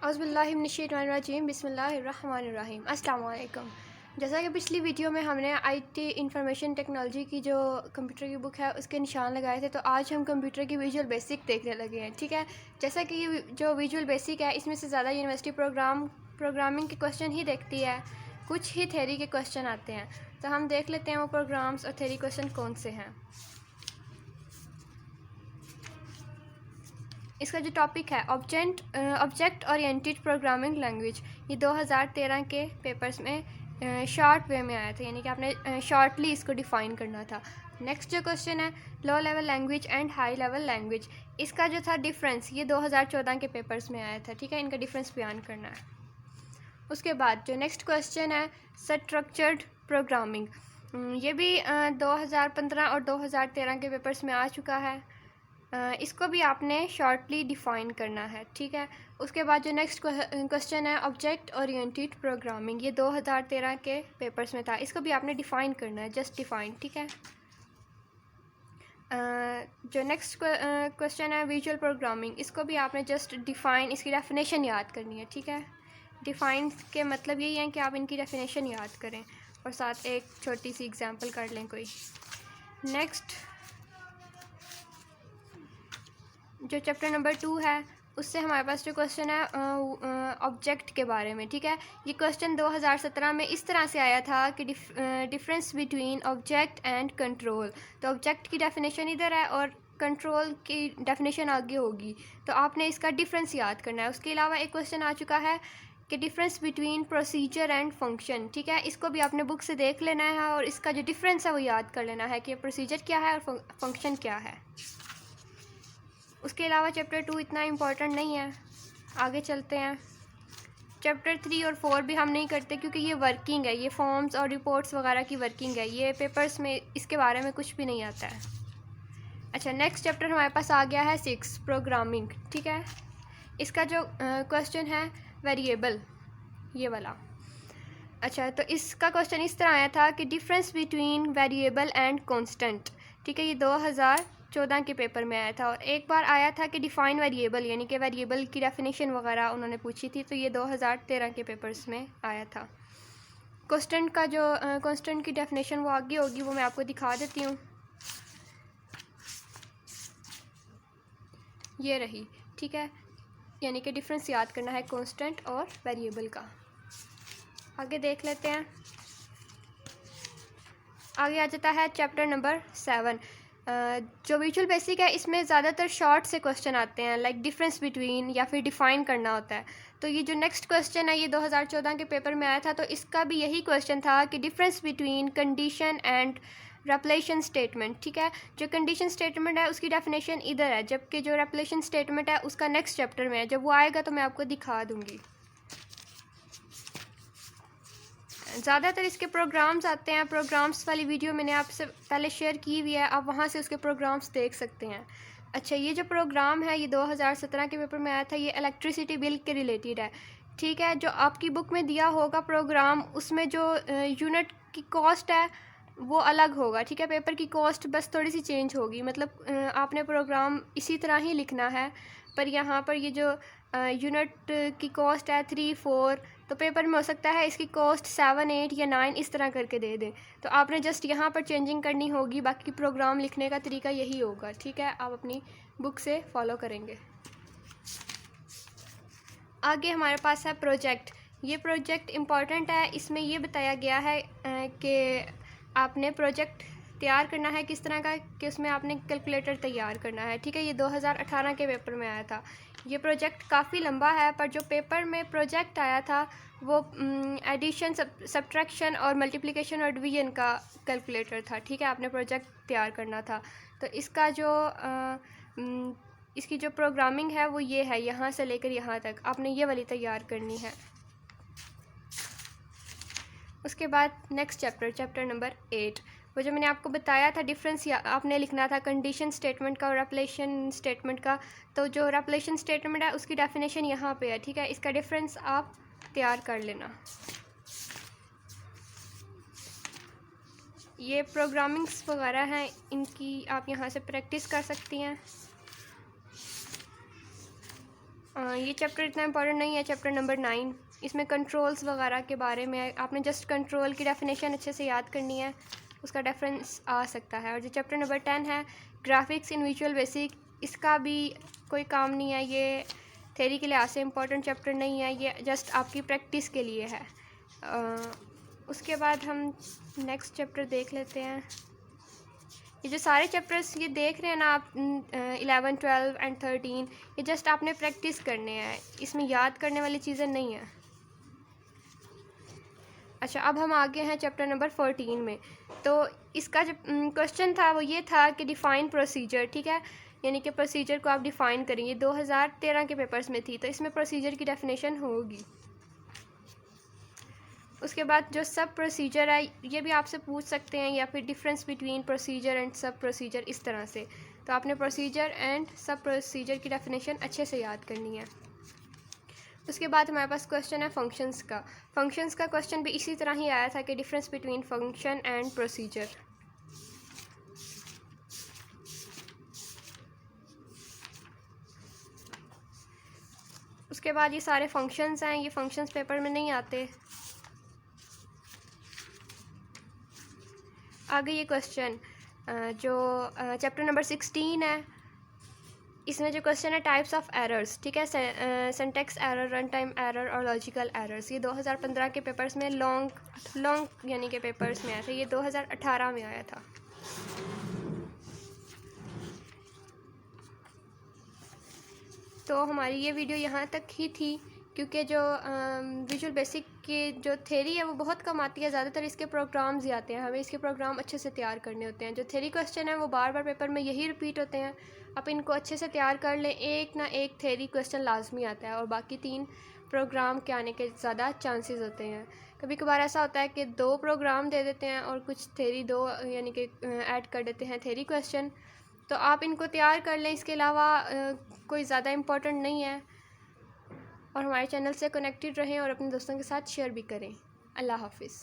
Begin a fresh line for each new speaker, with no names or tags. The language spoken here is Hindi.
औज़ुबिल्लाहिमिनश्शैतानिर्रजीम बिस्मिल्लाहिर्रहमानिर्रहीम। अस्सलाम वालेकुम। जैसा कि पिछली वीडियो में हमने आईटी इंफॉर्मेशन टेक्नोलॉजी की जो कंप्यूटर की बुक है उसके निशान लगाए थे, तो आज हम कंप्यूटर की विजुअल बेसिक देखने लगे हैं। ठीक है, जैसा कि ये जो विजुअल बेसिक है इसमें से ज़्यादा यूनिवर्सिटी प्रोग्रामिंग के क्वेश्चन ही देखती है, कुछ ही थ्योरी के क्वेश्चन आते हैं। तो हम देख लेते हैं वो प्रोग्राम्स और थ्योरी क्वेश्चन कौन से हैं। इसका जो टॉपिक है ऑब्जेक्ट ओरिएंटेड प्रोग्रामिंग लैंग्वेज, ये 2013 के पेपर्स में शॉर्ट वे में आया था, यानी कि आपने शॉर्टली इसको डिफ़ाइन करना था। नेक्स्ट जो क्वेश्चन है low level language and high level language, इसका जो था डिफरेंस ये 2014 के पेपर्स में आया था। ठीक है, इनका डिफरेंस बयान करना है। उसके बाद जो नेक्स्ट क्वेश्चन है स्ट्रक्चर्ड प्रोग्रामिंग, ये भी 2015 और 2013 के पेपर्स में आ चुका है। इसको भी आपने शॉर्टली डिफ़ाइन करना है। ठीक है, उसके बाद जो नेक्स्ट क्वेश्चन है ऑब्जेक्ट ओरिएंटेड प्रोग्रामिंग, ये 2013 के पेपर्स में था, इसको भी आपने डिफ़ाइन करना है, जस्ट डिफ़ाइन। ठीक है, जो नेक्स्ट क्वेश्चन है विजुअल प्रोग्रामिंग, इसको भी आपने जस्ट डिफ़ाइन, इसकी डेफिनेशन याद करनी है। ठीक है, डिफ़ाइन के मतलब यही है कि आप इनकी डेफिनेशन याद करें और साथ एक छोटी सी एग्जांपल कर लें कोई। नेक्स्ट जो चैप्टर नंबर 2 है उससे हमारे पास जो क्वेश्चन है ऑब्जेक्ट के बारे में। ठीक है, ये क्वेश्चन 2017 में इस तरह से आया था कि difference between object and control. तो ऑब्जेक्ट की डेफिनेशन इधर है और कंट्रोल की डेफिनेशन आगे होगी, तो आपने इसका डिफरेंस याद करना है। उसके अलावा एक क्वेश्चन आ चुका है कि difference between procedure and function. ठीक है, इसको भी आपने बुक से देख लेना है और इसका जो डिफरेंस है वो याद कर लेना है कि प्रोसीजर क्या है और फंक्शन क्या है। उसके अलावा चैप्टर 2 इतना इम्पोर्टेंट नहीं है, आगे चलते हैं। चैप्टर 3 और 4 भी हम नहीं करते क्योंकि ये वर्किंग है, ये फॉर्म्स और रिपोर्ट्स वगैरह की वर्किंग है, ये पेपर्स में इसके बारे में कुछ भी नहीं आता है। अच्छा, नेक्स्ट चैप्टर हमारे पास आ गया है 6 प्रोग्रामिंग। ठीक है, इसका जो क्वेश्चन है वेरिएबल, ये वाला। अच्छा, तो इसका क्वेश्चन इस तरह आया था कि difference between variable and constant. ठीक है, ये 2014 के पेपर में आया था। और एक बार आया था कि डिफ़ाइन वेरिएबल, यानी कि वेरिएबल की डेफिनेशन वगैरह उन्होंने पूछी थी, तो ये 2013 के पेपर्स में आया था। कांस्टेंट का जो कांस्टेंट की डेफिनेशन वो आगे होगी, वो मैं आपको दिखा देती हूँ, ये रही। ठीक है, यानी कि डिफरेंस याद करना है कांस्टेंट और वेरिएबल का। आगे देख लेते हैं। आगे आ जाता है चैप्टर नंबर 7। जो विजुअल बेसिक है इसमें ज़्यादातर शॉर्ट से क्वेश्चन आते हैं, लाइक डिफरेंस बिटवीन या फिर डिफ़ाइन करना होता है। तो ये जो नेक्स्ट क्वेश्चन है ये 2014 के पेपर में आया था, तो इसका भी यही क्वेश्चन था कि difference between condition and relation statement. ठीक है, जो कंडीशन स्टेटमेंट है उसकी डेफिनेशन इधर है, जबकि जो रेप्लेशन स्टेटमेंट है उसका नेक्स्ट चैप्टर में है। जब वो आएगा तो मैं आपको दिखा दूँगी। ज़्यादातर इसके प्रोग्राम्स आते हैं, प्रोग्राम्स वाली वीडियो मैंने आपसे पहले शेयर की हुई है, आप वहाँ से उसके प्रोग्राम्स देख सकते हैं। अच्छा, ये जो प्रोग्राम है ये 2017 के पेपर में आया था, ये इलेक्ट्रिसिटी बिल के रिलेटेड है। ठीक है, जो आपकी बुक में दिया होगा प्रोग्राम, उसमें जो यूनिट की कॉस्ट है वो अलग होगा। ठीक है, पेपर की कॉस्ट बस थोड़ी सी चेंज होगी, मतलब आपने प्रोग्राम इसी तरह ही लिखना है, पर यहाँ पर ये जो यूनिट की कॉस्ट है 3, 4, तो पेपर में हो सकता है इसकी कॉस्ट 7, 8 या 9 इस तरह करके दे दें, तो आपने जस्ट यहाँ पर चेंजिंग करनी होगी, बाकी प्रोग्राम लिखने का तरीका यही होगा। ठीक है, आप अपनी बुक से फॉलो करेंगे। आगे हमारे पास है प्रोजेक्ट। ये प्रोजेक्ट इम्पॉर्टेंट है, इसमें ये बताया गया है कि आपने प्रोजेक्ट तैयार करना है किस तरह का, कि उसमें आपने कैलकुलेटर तैयार करना है। ठीक है, ये 2018 के पेपर में आया था। ये प्रोजेक्ट काफ़ी लंबा है, पर जो पेपर में प्रोजेक्ट आया था वो एडिशन, सब्ट्रैक्शन और मल्टीप्लिकेशन और डिवीजन का कैलकुलेटर था। ठीक है, आपने प्रोजेक्ट तैयार करना था, तो इसका जो इसकी जो प्रोग्रामिंग है वो ये है, यहाँ से लेकर यहाँ तक आपने ये वाली तैयार करनी है। उसके बाद नेक्स्ट चैप्टर नंबर 8, वो जो मैंने आपको बताया था डिफरेंस आपने लिखना था कंडीशन स्टेटमेंट का और रेप्लेशन स्टेटमेंट का। तो जो रेप्लेशन स्टेटमेंट है उसकी डेफिनेशन यहाँ पे है। ठीक है, इसका डिफरेंस आप तैयार कर लेना। ये प्रोग्रामिंग्स वगैरह हैं, इनकी आप यहाँ से प्रैक्टिस कर सकती हैं। ये चैप्टर इतना इंपॉर्टेंट नहीं है, चैप्टर नंबर 9। इसमें कंट्रोल्स वगैरह के बारे में आपने जस्ट कंट्रोल की डेफिनेशन अच्छे से याद करनी है, उसका डिफरेंस आ सकता है। और जो चैप्टर नंबर 10 है ग्राफिक्स इन विजुअल बेसिक, इसका भी कोई काम नहीं है, ये थ्योरी के लिहाज से इम्पोर्टेंट चैप्टर नहीं है, ये जस्ट आपकी प्रैक्टिस के लिए है। उसके बाद हम नेक्स्ट चैप्टर देख लेते हैं। ये जो सारे चैप्टर्स ये देख रहे हैं ना आप 11, 12 एंड 13, ये जस्ट आपने प्रैक्टिस करने हैं, इसमें याद करने वाली चीज़ें नहीं हैं। अच्छा, अब हम आगे हैं चैप्टर नंबर 14 में। तो इसका जो क्वेश्चन था वो ये था कि डिफ़ाइन प्रोसीजर, ठीक है, यानी कि प्रोसीजर को आप डिफ़ाइन करेंगे। 2013 के पेपर्स में थी, तो इसमें प्रोसीजर की डेफिनेशन होगी। उसके बाद जो सब प्रोसीजर है ये भी आपसे पूछ सकते हैं, या फिर डिफरेंस बिटवीन प्रोसीजर एंड सब प्रोसीजर, इस तरह से। तो आपने प्रोसीजर एंड सब प्रोसीजर की डेफिनेशन अच्छे से याद करनी है। उसके बाद हमारे पास क्वेश्चन है फंक्शंस का। फंक्शंस का क्वेश्चन भी इसी तरह ही आया था कि difference between function and procedure. उसके बाद ये सारे फंक्शंस हैं, ये फंक्शंस पेपर में नहीं आते। आगे ये क्वेश्चन जो चैप्टर नंबर 16 है, इसमें जो क्वेश्चन है टाइप्स ऑफ एरर्स, ठीक है, syntax error, run time error और लॉजिकल एरर्स। ये 2015 के पेपर्स में लॉन्ग यानी के पेपर्स में आया था, ये 2018 में आया था। तो हमारी ये वीडियो यहाँ तक ही थी, क्योंकि जो विजुअल बेसिक की जो थ्योरी है वो बहुत कम आती है, ज़्यादातर इसके प्रोग्राम्स ही आते हैं, हमें इसके प्रोग्राम अच्छे से तैयार करने होते हैं। जो थ्योरी क्वेश्चन है वो बार बार पेपर में यही रिपीट होते हैं, आप इनको अच्छे से तैयार कर लें, एक ना एक थ्योरी क्वेश्चन लाजमी आता है और बाकी 3 प्रोग्राम के आने के ज़्यादा चांसेस होते हैं। कभी कभार ऐसा होता है कि 2 प्रोग्राम दे देते हैं और कुछ थ्योरी 2 यानी कि ऐड कर देते हैं थ्योरी क्वेश्चन, तो आप इनको तैयार कर लें। इसके अलावा कोई ज़्यादा इम्पोर्टेंट नहीं है। और हमारे चैनल से कनेक्टेड रहें और अपने दोस्तों के साथ शेयर भी करें। अल्लाह हाफ़िज़।